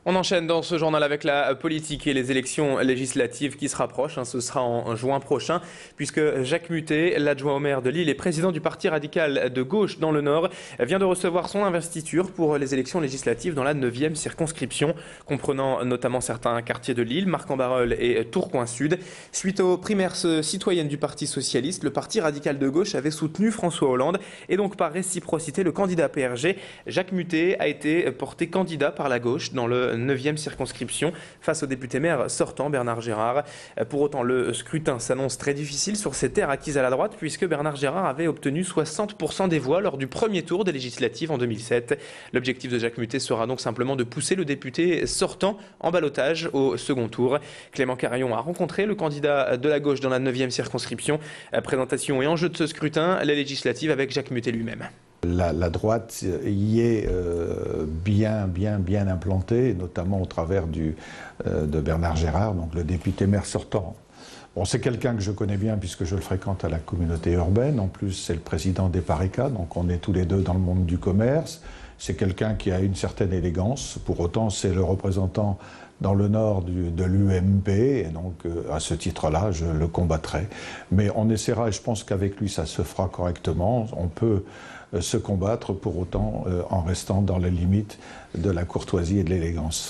On enchaîne dans ce journal avec la politique et les élections législatives qui se rapprochent. Ce sera en juin prochain, puisque Jacques Mutté, l'adjoint au maire de Lille et président du parti radical de gauche dans le Nord, vient de recevoir son investiture pour les élections législatives dans la 9e circonscription, comprenant notamment certains quartiers de Lille, Marcq-en-Barœul et Tourcoing-Sud. Suite aux primaires citoyennes du Parti socialiste, le parti radical de gauche avait soutenu François Hollande et donc par réciprocité, le candidat PRG, Jacques Mutté, a été porté candidat par la gauche dans le 9e circonscription face au député-maire sortant Bernard Gérard. Pour autant, le scrutin s'annonce très difficile sur ces terres acquises à la droite puisque Bernard Gérard avait obtenu 60% des voix lors du premier tour des législatives en 2007. L'objectif de Jacques Mutté sera donc simplement de pousser le député sortant en ballottage au second tour. Clément Carayon a rencontré le candidat de la gauche dans la 9e circonscription. Présentation et enjeu de ce scrutin, les législatives avec Jacques Mutté lui-même. La droite y est bien implantée, notamment au travers de Bernard Gérard, donc le député-maire sortant. Bon, c'est quelqu'un que je connais bien puisque je le fréquente à la communauté urbaine. En plus, c'est le président des PARECA, donc on est tous les deux dans le monde du commerce. C'est quelqu'un qui a une certaine élégance. Pour autant, c'est le représentant dans le nord de l'UMP, et donc à ce titre-là, je le combattrai. Mais on essaiera, et je pense qu'avec lui, ça se fera correctement. On peut se combattre pour autant en restant dans les limites de la courtoisie et de l'élégance.